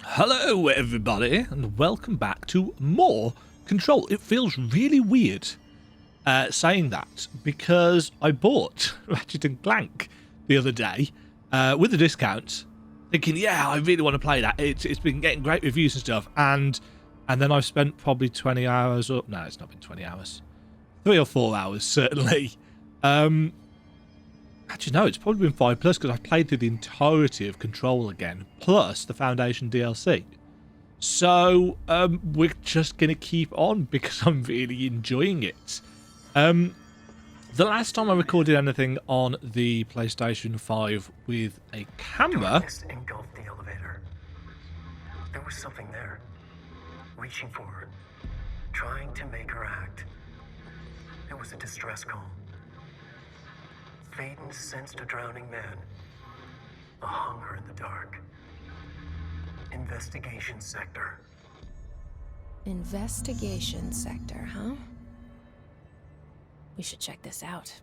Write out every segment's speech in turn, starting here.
Hello everybody and welcome back to more Control. It feels really weird saying that because I bought Ratchet and Clank the other day with a discount, thinking, yeah, I really want to play that. It's been getting great reviews and stuff, and then I've spent probably 20 hours, or no, it's not been 20 hours, 3 or 4 hours certainly. Actually, no, it's probably been 5+ because I've played through the entirety of Control again, plus the Foundation DLC. So we're just going to keep on because I'm really enjoying it. The last time I recorded anything on the PlayStation 5 with a camera... Darkness engulfed the elevator. There was something there, reaching for her, trying to make her act. It was a distress call. Payne sensed a drowning man, a hunger in the dark. Investigation sector. Investigation sector, huh? We should check this out.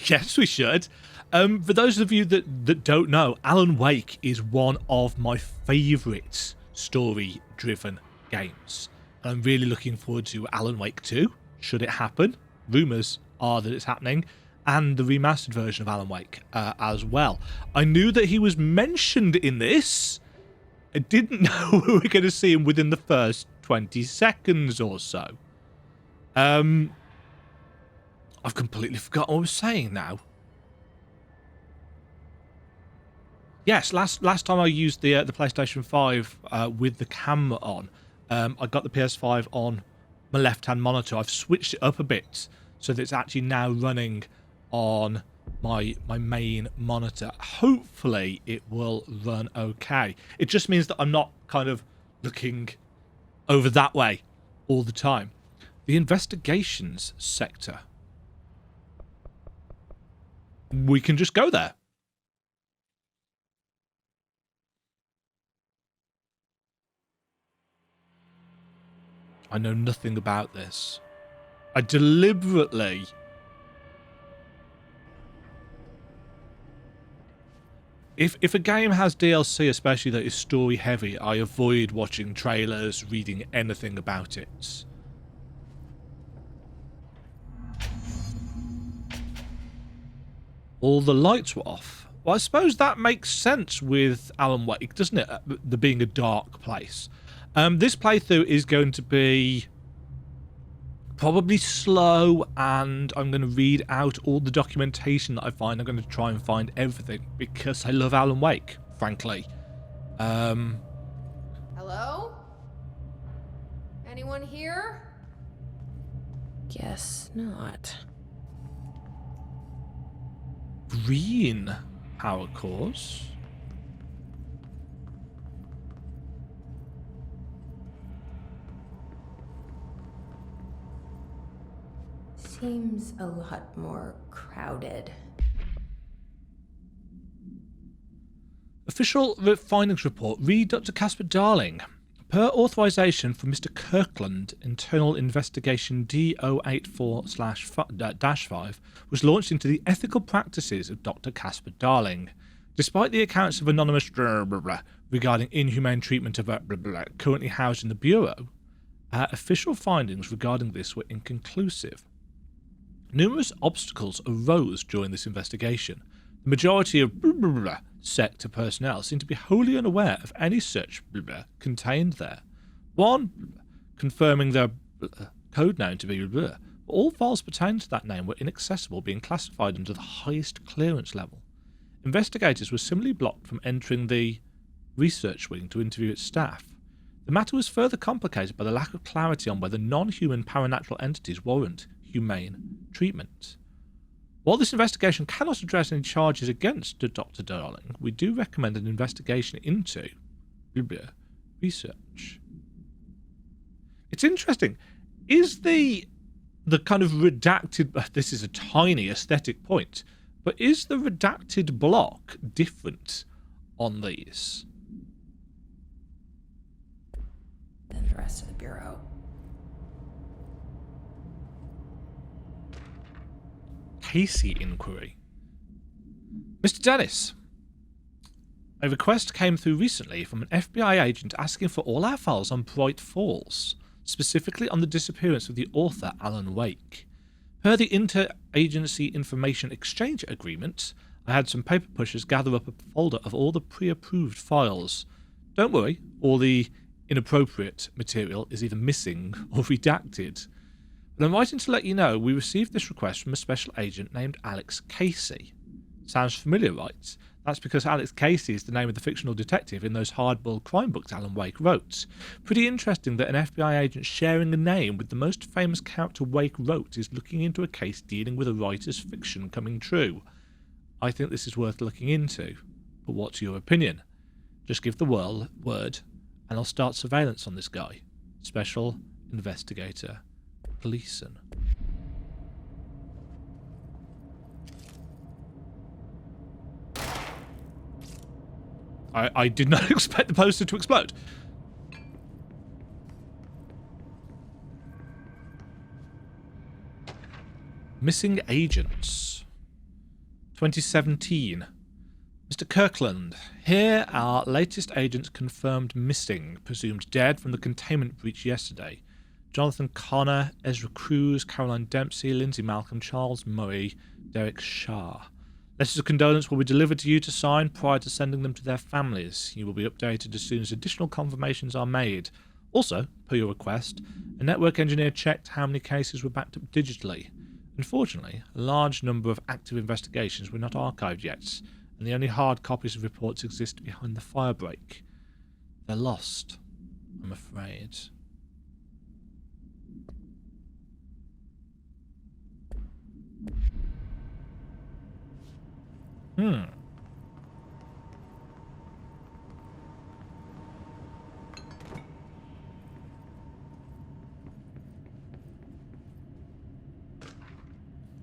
Yes, we should. For those of you that don't know, Alan Wake is one of my favourite story-driven games. I'm really looking forward to Alan Wake 2, should it happen. Rumours are that it's happening. And the remastered version of Alan Wake as well. I knew that he was mentioned in this. I didn't know we were going to see him within the first 20 seconds or so. I've completely forgotten what I was saying now. Yes, last time I used the PlayStation 5 with the camera on, I got the PS5 on my left-hand monitor. I've switched it up a bit so that it's actually now running on my main monitor. Hopefully it will run okay. It just means that I'm not kind of looking over that way all the time. The investigations sector. We can just go there. I know nothing about this. I deliberately... If a game has DLC, especially that is story heavy, I avoid watching trailers, reading anything about it. All the lights were off. Well, I suppose that makes sense with Alan Wake, doesn't it? The being a dark place. This playthrough is going to be probably slow, and I'm going to read out all the documentation that I find. I'm going to try and find everything because I love Alan Wake, frankly. Hello? Anyone here? Guess not. Green power cores. Seems a lot more crowded. Official findings report. Read Dr. Casper Darling. Per authorization from Mr. Kirkland, internal investigation D084/-5 was launched into the ethical practices of Dr. Casper Darling. Despite the accounts of anonymous regarding inhumane treatment of currently housed in the Bureau, official findings regarding this were inconclusive. Numerous obstacles arose during this investigation. The majority of sector personnel seemed to be wholly unaware of any such contained there. One, confirming their code name to be all files pertaining to that name were inaccessible, being classified under the highest clearance level. Investigators were similarly blocked from entering the research wing to interview its staff. The matter was further complicated by the lack of clarity on whether non-human paranatural entities warrant humane treatment. While this investigation cannot address any charges against Dr. Darling, we do recommend an investigation into research. It's interesting. Is the kind of redacted... This is a tiny aesthetic point, but is the redacted block different on these? Than the rest of the Bureau. Casey inquiry. Mr. Dennis, A request came through recently from an FBI agent asking for all our files on Bright Falls, specifically on the disappearance of the author Alan Wake. Per the Interagency Information Exchange Agreement, I had some paper pushers gather up a folder of all the pre-approved files. Don't worry, all the inappropriate material is either missing or redacted. But I'm writing to let you know we received this request from a special agent named Alex Casey. Sounds familiar, right? That's because Alex Casey is the name of the fictional detective in those hardboiled crime books Alan Wake wrote. Pretty interesting that an FBI agent sharing a name with the most famous character Wake wrote is looking into a case dealing with a writer's fiction coming true. I think this is worth looking into. But what's your opinion? Just give the word, and I'll start surveillance on this guy. Special Investigator Gleason. I did not expect the poster to explode. Missing agents. 2017. Mr. Kirkland, here our latest agents confirmed missing, presumed dead from the containment breach yesterday. Jonathan Connor, Ezra Cruz, Caroline Dempsey, Lindsay Malcolm, Charles Murray, Derek Shah. Letters of condolence will be delivered to you to sign prior to sending them to their families. You will be updated as soon as additional confirmations are made. Also, per your request, a network engineer checked how many cases were backed up digitally. Unfortunately, a large number of active investigations were not archived yet, and the only hard copies of reports exist behind the Firebreak. They're lost, I'm afraid.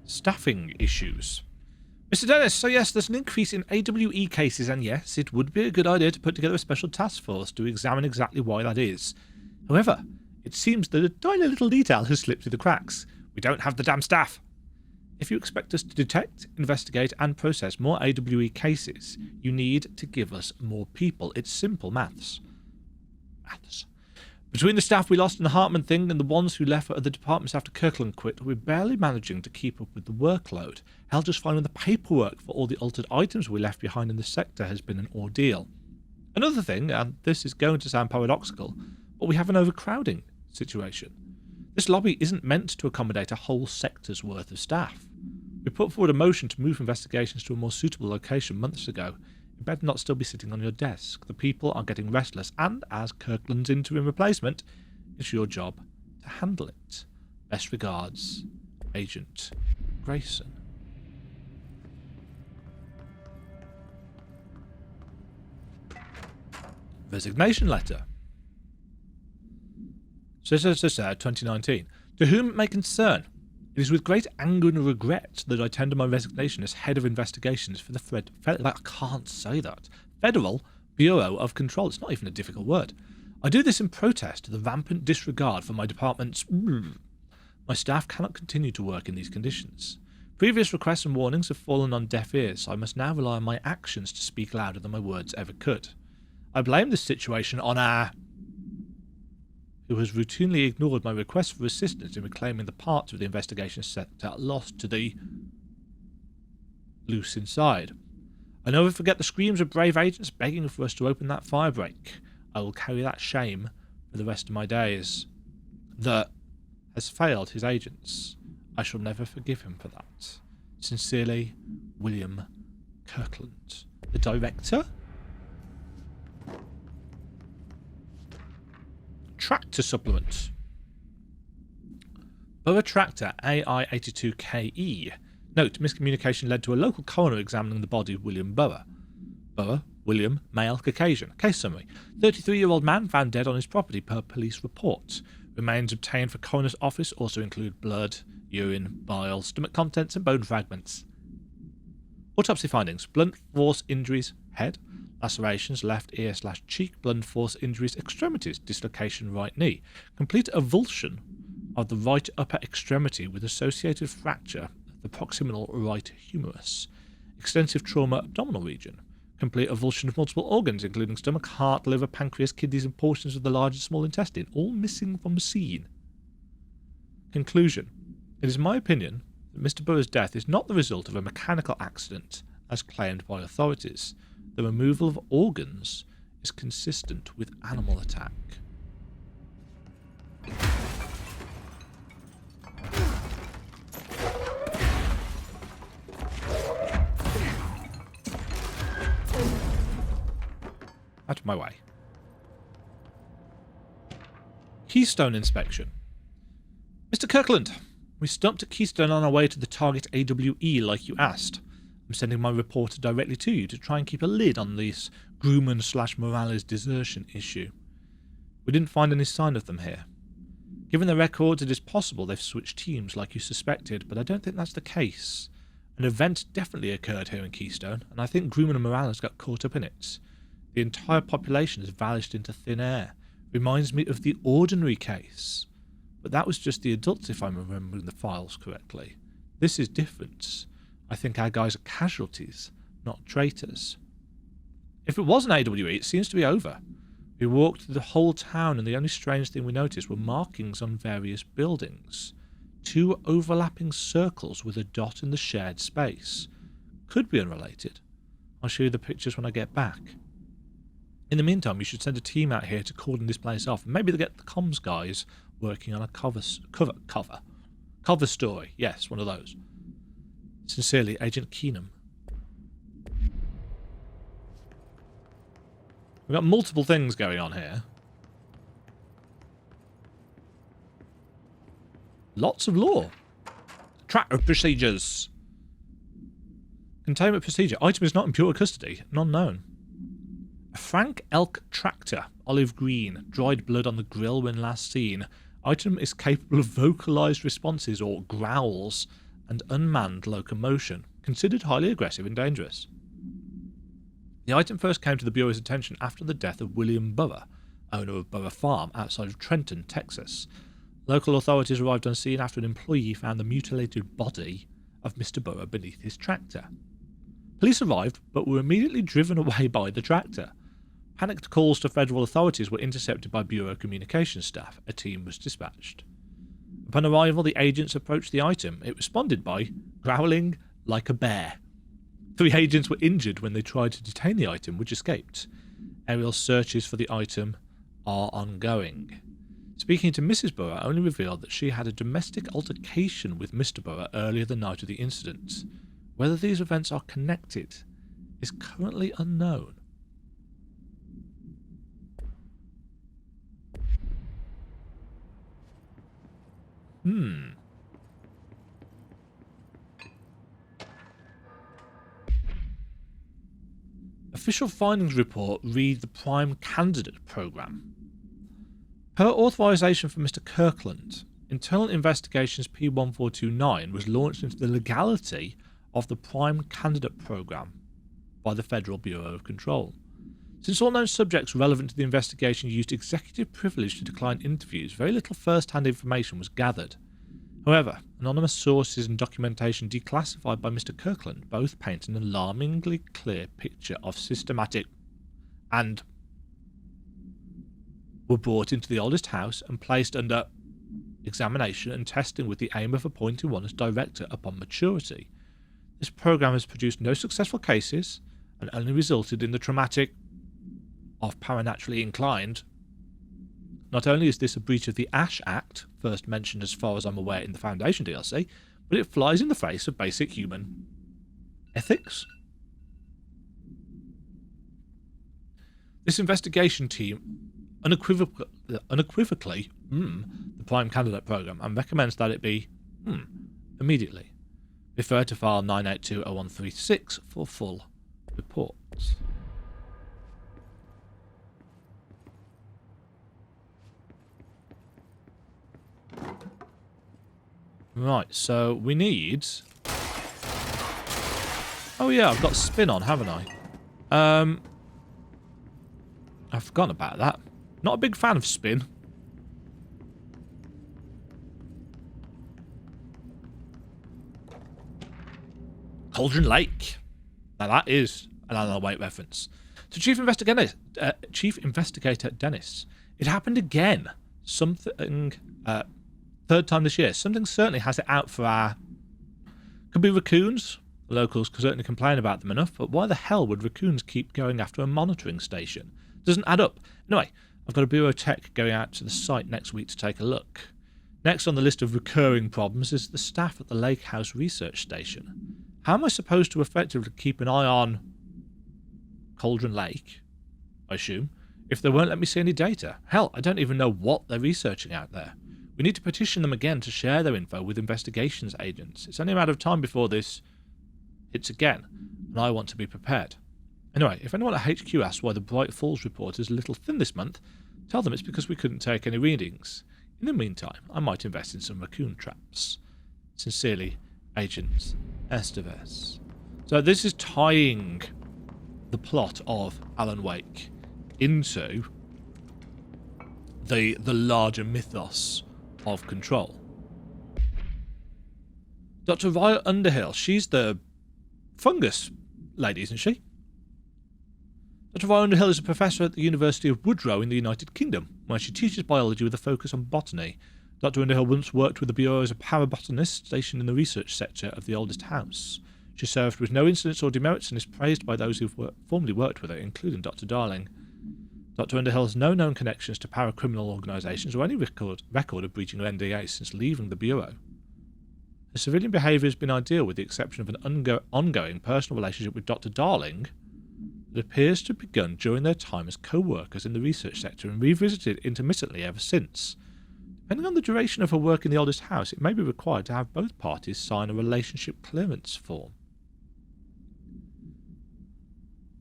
Staffing issues. Mr. Dennis, so yes, there's an increase in AWE cases, and yes, it would be a good idea to put together a special task force to examine exactly why that is. However, it seems that a tiny little detail has slipped through the cracks. We don't have the damn staff. If you expect us to detect, investigate, and process more AWE cases, you need to give us more people. It's simple maths. Between the staff we lost in the Hartman thing and the ones who left for other departments after Kirkland quit, we're barely managing to keep up with the workload. Hell, just finding the paperwork for all the altered items we left behind in the sector has been an ordeal. Another thing, and this is going to sound paradoxical, but we have an overcrowding situation. This lobby isn't meant to accommodate a whole sector's worth of staff. We put forward a motion to move investigations to a more suitable location months ago. It better not still be sitting on your desk. The people are getting restless, and as Kirkland's interim replacement, it's your job to handle it. Best regards, Agent Grayson. Resignation Letter. 2019. To whom it may concern, it is with great anger and regret that I tender my resignation as head of investigations for the Federal Bureau of Control. It's not even a difficult word. I do this in protest to the rampant disregard for my department's... My staff cannot continue to work in these conditions. Previous requests and warnings have fallen on deaf ears, so I must now rely on my actions to speak louder than my words ever could. I blame this situation on our... who has routinely ignored my requests for assistance in reclaiming the parts of the investigation sector lost to the loose inside. I never forget the screams of brave agents begging for us to open that firebreak. I will carry that shame for the rest of my days. That has failed his agents. I shall never forgive him for that. Sincerely, William Kirkland. The director? Tractor supplement. Borough Tractor AI82KE. Note, miscommunication led to a local coroner examining the body of William Borough. Borough, William, male, Caucasian. Case summary. 33-year-old man found dead on his property per police report. Remains obtained for coroner's office also include blood, urine, bile, stomach contents and bone fragments. Autopsy findings. Blunt force injuries, head. Lacerations, left ear/cheek, blunt force injuries, extremities, dislocation right knee. Complete avulsion of the right upper extremity with associated fracture of the proximal right humerus. Extensive trauma abdominal region. complete avulsion of multiple organs, including stomach, heart, liver, pancreas, kidneys, and portions of the large and small intestine, all missing from the scene. Conclusion. It is my opinion that Mr. Burrow's death is not the result of a mechanical accident, as claimed by authorities. The removal of organs is consistent with animal attack. Out of my way. Keystone inspection. Mr. Kirkland, we stopped at Keystone on our way to the target AWE like you asked. I'm sending my reporter directly to you to try and keep a lid on this Grumman/Morales desertion issue. We didn't find any sign of them here. Given the records, it is possible they've switched teams like you suspected, but I don't think that's the case. An event definitely occurred here in Keystone, and I think Grumman and Morales got caught up in it. The entire population has vanished into thin air. Reminds me of the Ordinary case. But that was just the adults, if I'm remembering the files correctly. This is different. I think our guys are casualties, not traitors. If it was an AWE, it seems to be over. We walked through the whole town, and the only strange thing we noticed were markings on various buildings. 2 overlapping circles with a dot in the shared space. Could be unrelated. I'll show you the pictures when I get back. In the meantime, you should send a team out here to cordon this place off. Maybe they'll get the comms guys working on a cover story. Yes, one of those. Sincerely, Agent Keenum. We've got multiple things going on here. Lots of lore. Tracker procedures. Containment procedure. Item is not in pure custody. None known. A Frank elk tractor, olive green, dried blood on the grill when last seen. Item is capable of vocalized responses or growls and unmanned locomotion. Considered highly aggressive and dangerous. The item first came to the Bureau's attention after the death of William Burrow, owner of Burrow Farm outside of Trenton, Texas. Local authorities arrived on scene after an employee found the mutilated body of Mr. Burrow beneath his tractor. Police arrived, but were immediately driven away by the tractor. Panicked calls to federal authorities were intercepted by Bureau communications staff. A team was dispatched. Upon arrival, the agents approached the item. It responded by growling like a bear. 3 agents were injured when they tried to detain the item, which escaped. Aerial searches for the item are ongoing. Speaking to Mrs. Burrow only revealed that she had a domestic altercation with Mr. Burrow earlier the night of the incident. Whether these events are connected is currently unknown. Official findings report read the Prime Candidate Programme. Per authorisation from Mr. Kirkland, internal investigations P1429 was launched into the legality of the Prime Candidate Programme by the Federal Bureau of Control. Since all known subjects relevant to the investigation used executive privilege to decline interviews, very little first-hand information was gathered. However, anonymous sources and documentation declassified by Mr. Kirkland both paint an alarmingly clear picture of systematic and were brought into the oldest house and placed under examination and testing with the aim of appointing one as director upon maturity. This program has produced no successful cases and only resulted in the traumatic of paranaturally inclined. Not only is this a breach of the Ash Act, first mentioned as far as I'm aware in the Foundation DLC, but it flies in the face of basic human ethics. This investigation team unequivocally the Prime Candidate Programme and recommends that it be immediately. Refer to file 9820136 for full reports. Right, so we need... Oh yeah, I've got spin on, haven't I? I've forgotten about that. Not a big fan of spin. Cauldron Lake. Now that is an Alan Wake reference. To Chief Investigator Dennis, it happened again. Something, third time this year. Something certainly has it out for our... Could be raccoons. The locals could certainly complain about them enough, but why the hell would raccoons keep going after a monitoring station? Doesn't add up. Anyway, I've got a bureau tech going out to the site next week to take a look. Next on the list of recurring problems is the staff at the Lake House Research Station. How am I supposed to effectively keep an eye on Cauldron Lake, I assume, if they won't let me see any data? Hell, I don't even know what they're researching out there. We need to petition them again to share their info with investigations agents. It's only a matter of time before this hits again, and I want to be prepared. Anyway, if anyone at HQ asks why the Bright Falls report is a little thin this month, tell them it's because we couldn't take any readings. In the meantime, I might invest in some raccoon traps. Sincerely, Agent Estevez. So this is tying the plot of Alan Wake into the larger mythos of Control. Dr. Raya Underhill, she's the fungus lady, isn't she? Dr. Raya Underhill is a professor at the University of Woodrow in the United Kingdom, where she teaches biology with a focus on botany. Dr. Underhill once worked with the Bureau as a parabotanist stationed in the research sector of the oldest house. She served with no incidents or demerits and is praised by those who've formerly worked with her, including Dr. Darling. Dr. Underhill has no known connections to paracriminal organisations or any record of breaching of NDA since leaving the Bureau. Her civilian behaviour has been ideal with the exception of an ongoing personal relationship with Dr. Darling that appears to have begun during their time as co-workers in the research sector and revisited intermittently ever since. Depending on the duration of her work in the oldest house, it may be required to have both parties sign a relationship clearance form.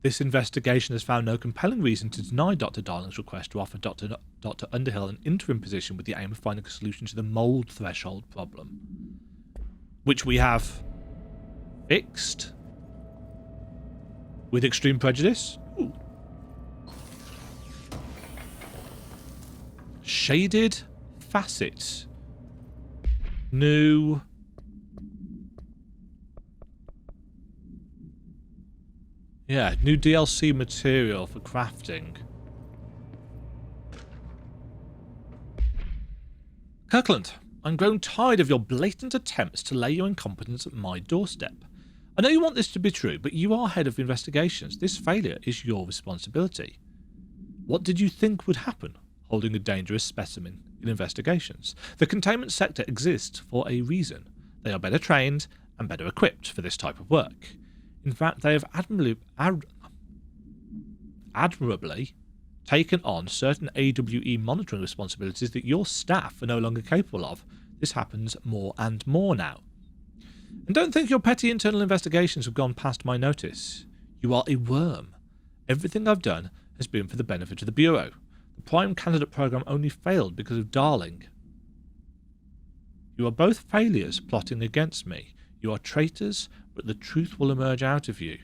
This investigation has found no compelling reason to deny Dr. Darling's request to offer Dr. Underhill an interim position with the aim of finding a solution to the mould threshold problem, which we have fixed with extreme prejudice. Ooh. Shaded facet. New. Yeah, new DLC material for crafting. Kirkland, I'm grown tired of your blatant attempts to lay your incompetence at my doorstep. I know you want this to be true, but you are head of investigations. This failure is your responsibility. What did you think would happen holding a dangerous specimen in investigations? The containment sector exists for a reason. They are better trained and better equipped for this type of work. In fact, they have admirably taken on certain AWE monitoring responsibilities that your staff are no longer capable of. This happens more and more now. And don't think your petty internal investigations have gone past my notice. You are a worm. Everything I've done has been for the benefit of the Bureau. The Prime Candidate program only failed because of Darling. You are both failures plotting against me. You are traitors, but the truth will emerge out of you.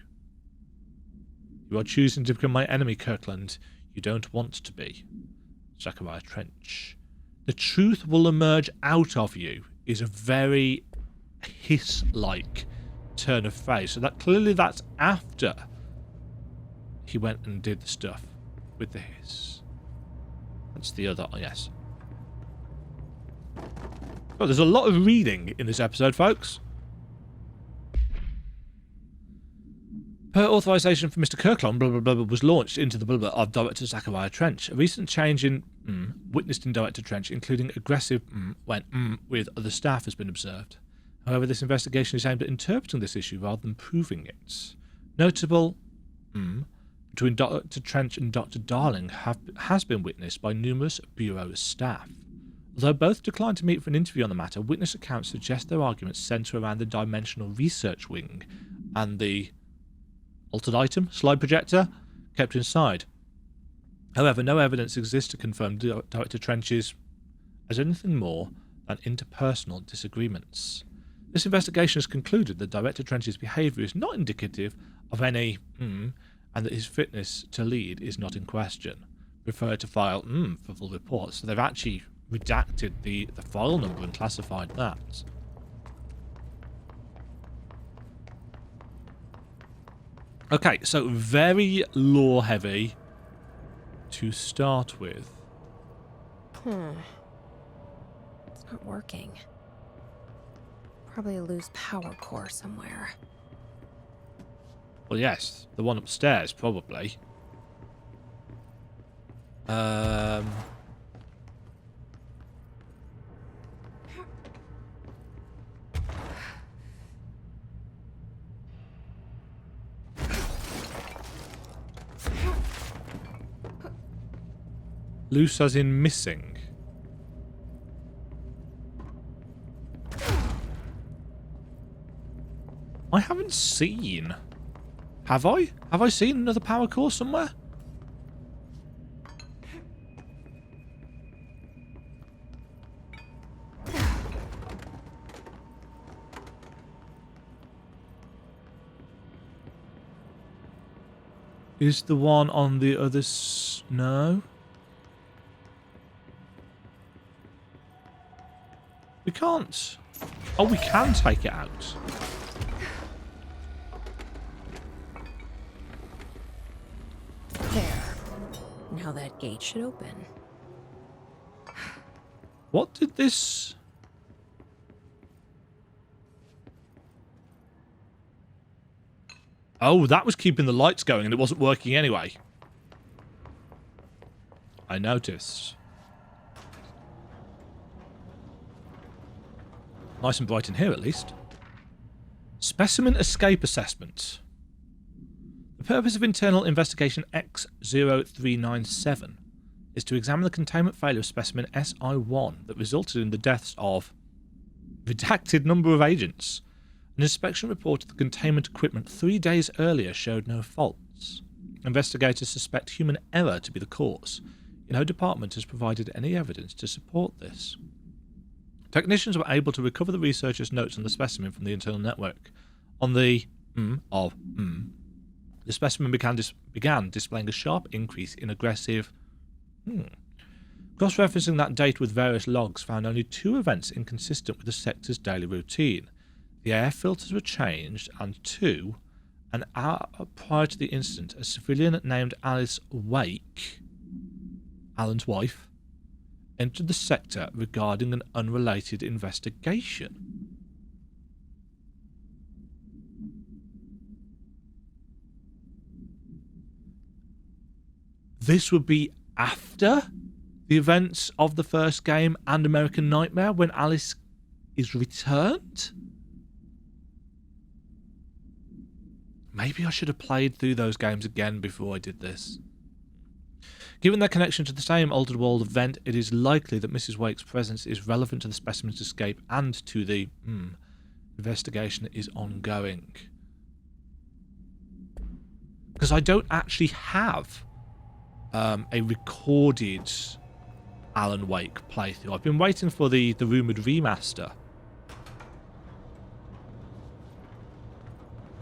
You are choosing to become my enemy, Kirkland. You don't want to be. Zachariah Trench. The truth will emerge out of you is a very hiss-like turn of phrase. So that clearly that's after he went and did the stuff with the hiss. That's the other, yes. Oh, there's a lot of reading in this episode, folks. Per authorization from Mr. Kirkland, blah, blah, blah, was launched into the blah, blah of Director Zachariah Trench. A recent change in witnessed in Director Trench, including aggressive when with other staff, has been observed. However, this investigation is aimed at interpreting this issue rather than proving it. Notable between Dr. Trench and Dr. Darling has been witnessed by numerous Bureau staff. Although both declined to meet for an interview on the matter, witness accounts suggest their arguments centre around the Dimensional Research Wing and the altered item, slide projector, kept inside. However, no evidence exists to confirm Director Trench's as anything more than interpersonal disagreements. This investigation has concluded that Director Trench's behaviour is not indicative of any and that his fitness to lead is not in question. Refer to file for full reports. So they've actually redacted the file number and classified that. Okay, so very lore heavy to start with. It's not working. Probably a loose power core somewhere. Well, yes, the one upstairs, probably. Loose as in missing. I haven't seen. Have I? Have I seen another power core somewhere? Is the one on the other no? We can't. Oh, we can take it out. There. Now that gate should open. What did this... Oh, that was keeping the lights going and it wasn't working anyway. I noticed. Nice and bright in here, at least. Specimen Escape Assessment. The purpose of Internal Investigation X0397 is to examine the containment failure of specimen SI1 that resulted in the deaths of redacted number of agents. An inspection report of the containment equipment 3 days earlier showed no faults. Investigators suspect human error to be the cause. No department has provided any evidence to support this. Technicians were able to recover the researchers' notes on the specimen from the internal network. On the the specimen began displaying a sharp increase in aggressive... Cross-referencing that data with various logs found only 2 events inconsistent with the sector's daily routine. The air filters were changed, and 2, an hour prior to the incident, a civilian named Alice Wake, Alan's wife, entered the sector regarding an unrelated investigation. This would be after the events of the first game and American Nightmare, when Alice is returned? Maybe I should have played through those games again before I did this. Given their connection to the same Altered World event, it is likely that Mrs. Wake's presence is relevant to the specimen's escape and to the investigation that is ongoing. Because I don't actually have a recorded Alan Wake playthrough. I've been waiting for the rumoured remaster.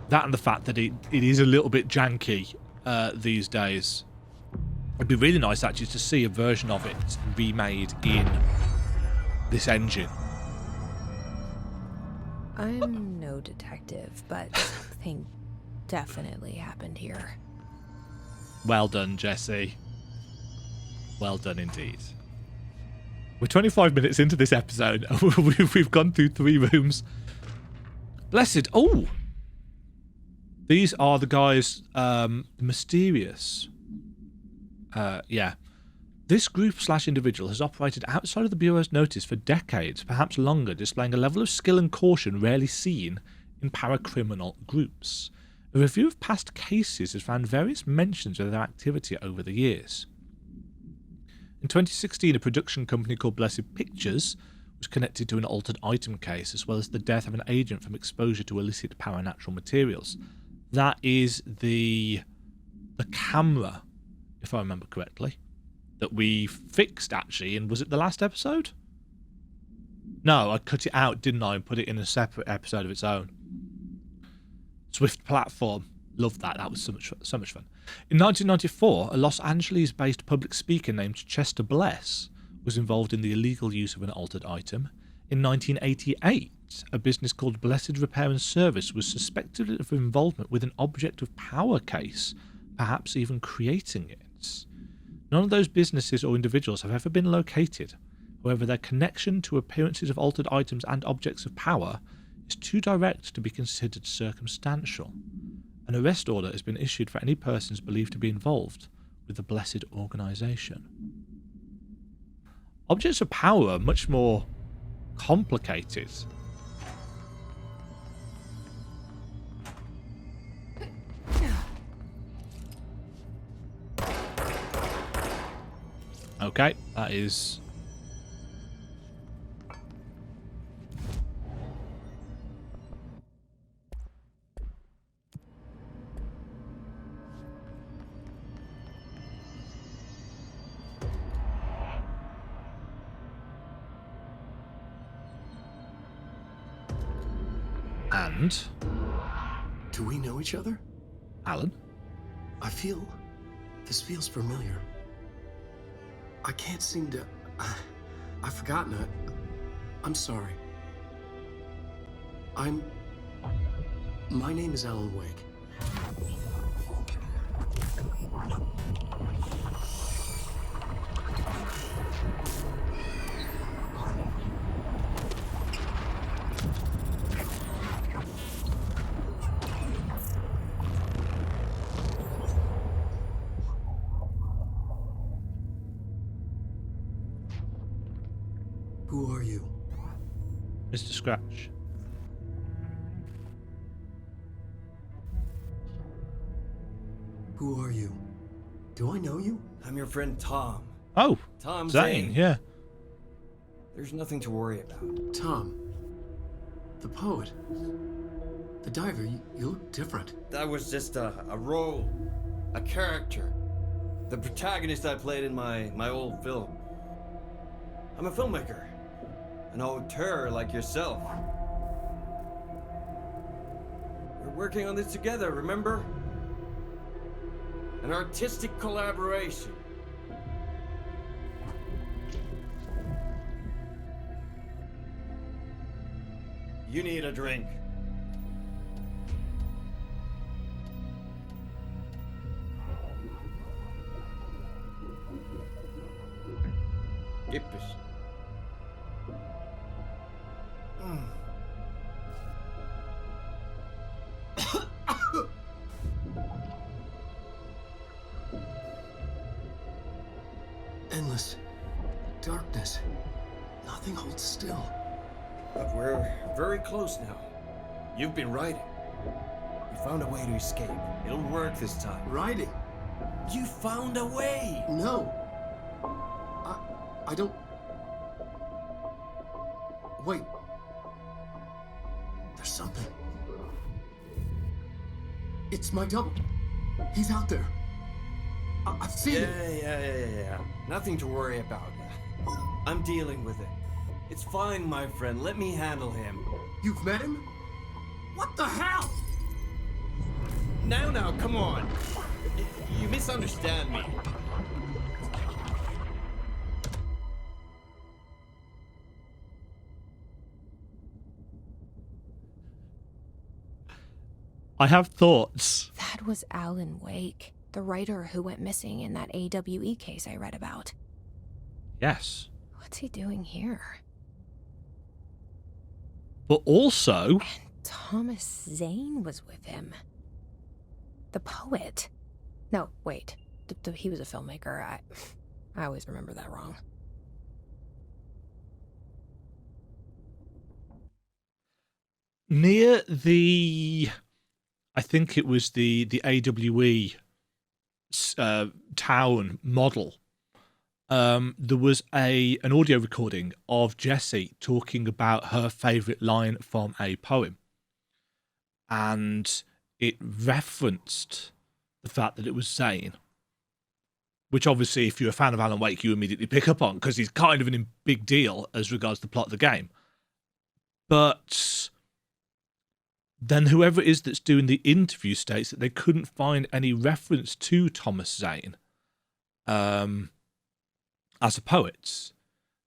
That and the fact that it is a little bit janky these days. It'd be really nice actually to see a version of it remade in this engine. I'm no detective, but something definitely happened here. Well done, Jesse. Well done indeed. We're 25 minutes into this episode. We've gone through 3 rooms. Blessed. Oh! These are the guys, mysterious. Yeah. This group/individual has operated outside of the Bureau's notice for decades, perhaps longer, displaying a level of skill and caution rarely seen in paracriminal groups. A review of past cases has found various mentions of their activity over the years. In 2016, a production company called Blessed Pictures was connected to an altered item case, as well as the death of an agent from exposure to illicit paranatural materials. That is the camera, if I remember correctly, that we fixed, actually, and was it the last episode? No, I cut it out, didn't I, and put it in a separate episode of its own. Swift platform. Loved that. That was so much fun. In 1994, a Los Angeles-based public speaker named Chester Bless was involved in the illegal use of an altered item. In 1988, fact, a business called Blessed Repair and Service was suspected of involvement with an object of power case, perhaps even creating it. None of those businesses or individuals have ever been located. However, their connection to appearances of altered items and objects of power is too direct to be considered circumstantial. An arrest order has been issued for any persons believed to be involved with the Blessed Organisation. Objects of power are much more complicated. Okay, that is... And... Do we know each other? Alan? This feels familiar. I can't seem to... I've forgotten it. I'm sorry. My name is Alan Wake. Who are you? Mr. Scratch. Who are you? Do I know you? I'm your friend Tom. Oh, Thomaszane. Zane, yeah. There's nothing to worry about. Tom. The poet. The diver. You look different. That was just a role, a character. The protagonist I played in my old film. I'm a filmmaker. An auteur like yourself. We're working on this together, remember? An artistic collaboration. You need a drink. Gibt's. Endless darkness. Nothing holds still. But we're very close now. You've been writing. You found a way to escape. It'll work this time. Riding? You found a way! No. I don't... Wait. There's something. It's my double. He's out there. I've seen it. Yeah. Nothing to worry about. I'm dealing with it. It's fine, my friend. Let me handle him. You've met him? What the hell? Now, come on. You misunderstand me. I have thoughts. That was Alan Wake, the writer who went missing in that AWE case I read about. Yes. What's he doing here? But also... And Thomaszane was with him. The poet. No, wait. He was a filmmaker. I always remember that wrong. Near the... I think it was the AWE town model. There was an audio recording of Jessie talking about her favourite line from a poem. And it referenced the fact that it was Zane. Which obviously, if you're a fan of Alan Wake, you immediately pick up on, because he's kind of a big deal as regards the plot of the game. But then whoever it is that's doing the interview states that they couldn't find any reference to Thomaszane as a poet.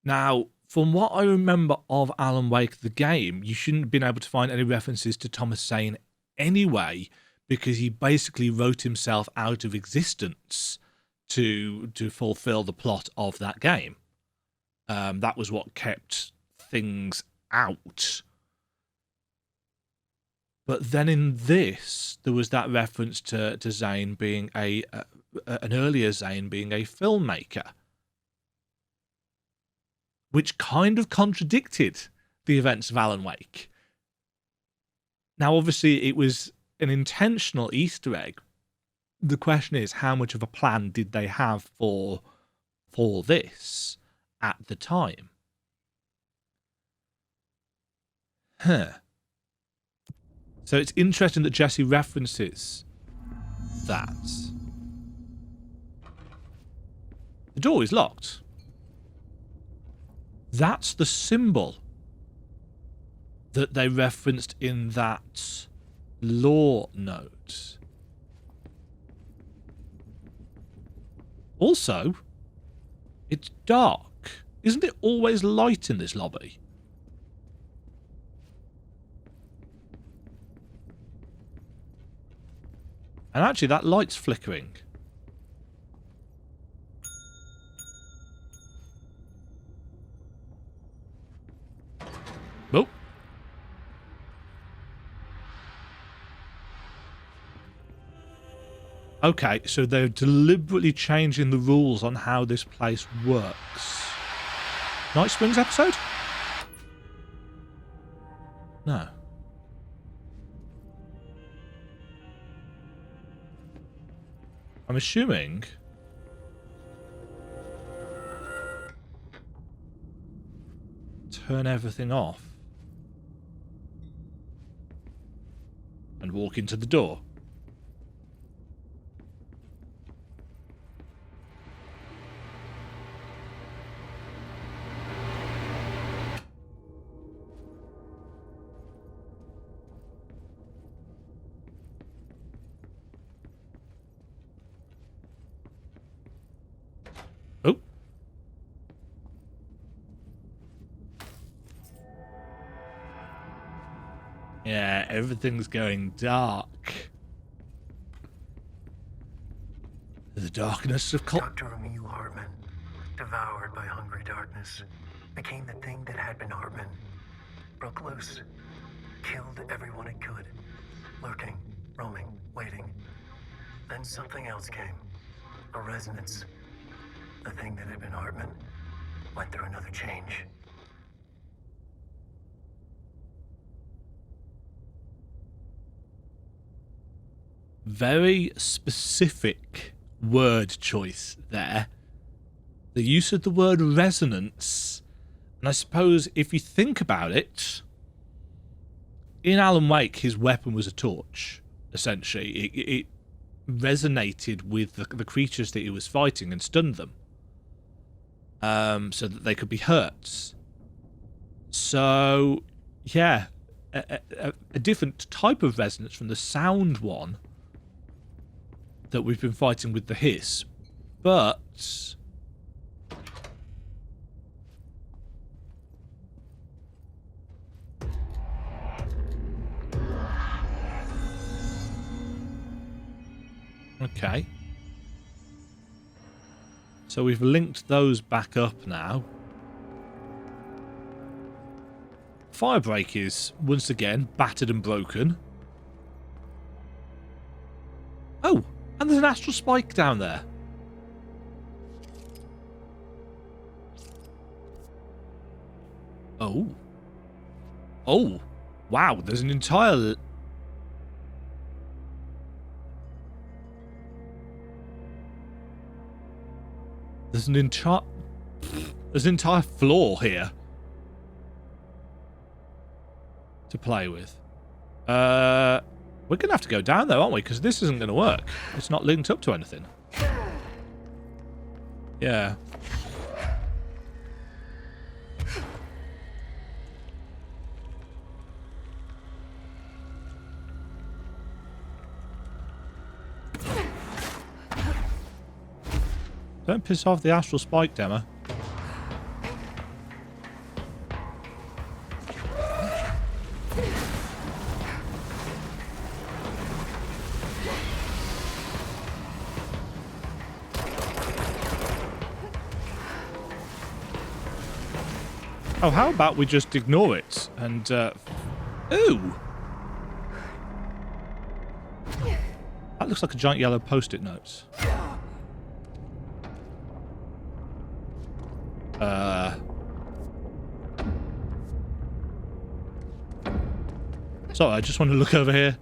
Now, from what I remember of Alan Wake, the game, you shouldn't have been able to find any references to Thomaszane anyway, because he basically wrote himself out of existence to fulfill the plot of that game. That was what kept things out. But then in this, there was that reference to Zane being an earlier Zane being a filmmaker, which kind of contradicted the events of Alan Wake. Now, obviously, it was an intentional Easter egg. The question is, how much of a plan did they have for this at the time? So it's interesting that Jesse references that. The door is locked. That's the symbol that they referenced in that lore note. Also, it's dark. Isn't it always light in this lobby? And actually, that light's flickering. Oh. Okay, so they're deliberately changing the rules on how this place works. Night Springs episode? No. I'm assuming... turn everything off. And walk into the door. Oh. Yeah, everything's going dark. The darkness of Dr. Emil Hartman, devoured by hungry darkness, became the thing that had been Hartman. Broke loose, killed everyone it could, lurking, roaming, waiting. Then something else came. A resonance. The thing that had been Hartman went through another change. Very specific word choice there. The use of the word resonance. And I suppose if you think about it, in Alan Wake, his weapon was a torch, essentially. It resonated with the creatures that he was fighting and stunned them. So that they could be hurt. So, yeah, a different type of resonance from the sound one that we've been fighting with the hiss. But... okay. So we've linked those back up now. Firebreak is, once again, battered and broken. Oh, and there's an astral spike down there. Oh. Oh. Wow, there's an entire... There's an entire floor here to play with. We're going to have to go down there, aren't we? Because this isn't going to work. It's not linked up to anything. Yeah. Don't piss off the astral spike, Demo. Oh, how about we just ignore it and, ooh! That looks like a giant yellow post-it note. Sorry, I just want to look over here.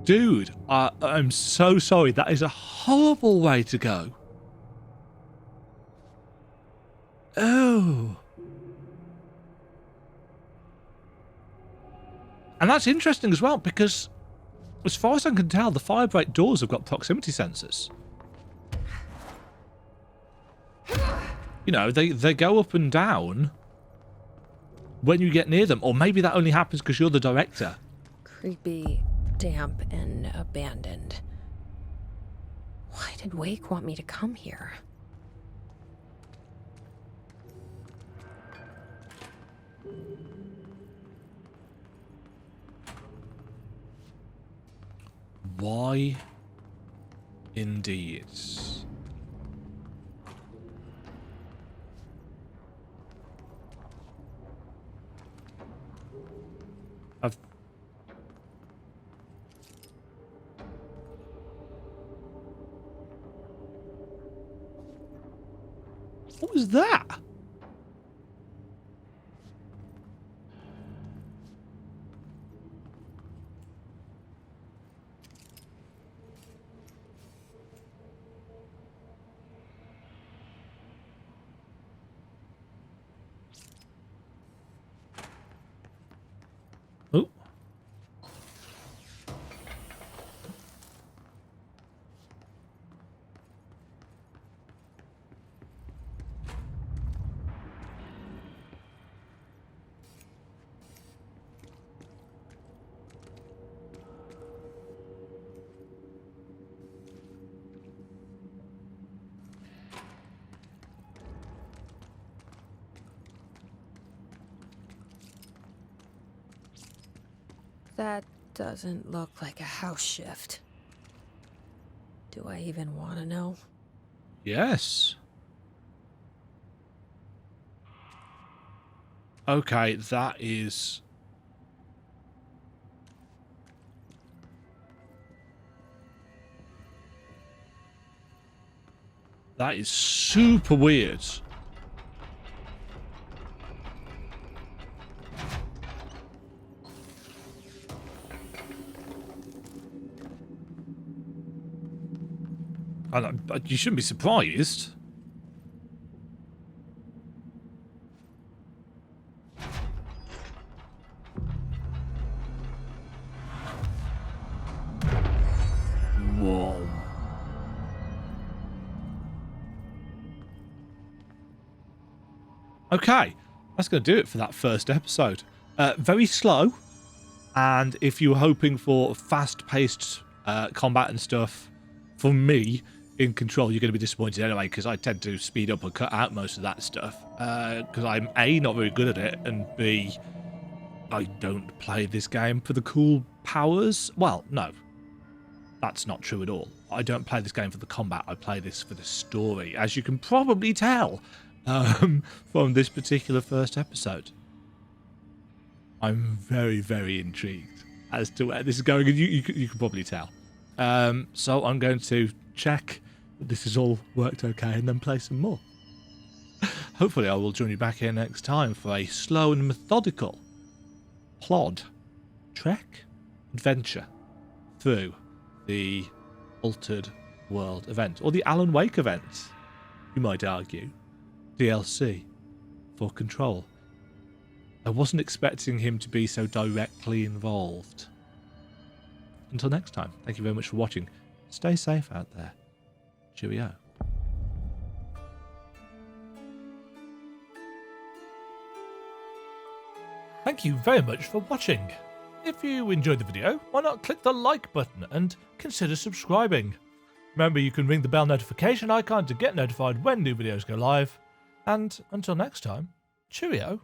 Dude, I'm so sorry. That is a horrible way to go. Oh. And that's interesting as well, because as far as I can tell, the Firebreak doors have got proximity sensors. You know, they go up and down when you get near them. Or maybe that only happens because you're the director. Creepy, damp, and abandoned. Why did Wake want me to come here? Why indeed? What was that? Oh. That doesn't look like a house shift. Do I even want to know? Yes. Okay, that is... That is super weird. You shouldn't be surprised. Whoa. Okay, that's going to do it for that first episode. Very slow, and if you were hoping for fast-paced combat and stuff from me in Control, you're going to be disappointed anyway, because I tend to speed up and cut out most of that stuff, because I'm A, not very good at it, and B, I don't play this game for the cool powers. Well, no, that's not true at all. I don't play this game for the combat, I play this for the story, as you can probably tell from this particular first episode. I'm very, very intrigued as to where this is going, and you can probably tell. So I'm going to check that this has all worked okay and then play some more. Hopefully I will join you back here next time for a slow and methodical plod trek adventure through the Altered World event, or the Alan Wake event, you might argue. DLC for Control. I wasn't expecting him to be so directly involved. Until next time, thank you very much for watching. Stay safe out there. Cheerio. Thank you very much for watching. If you enjoyed the video, why not click the like button and consider subscribing. Remember, you can ring the bell notification icon to get notified when new videos go live. And until next time, cheerio.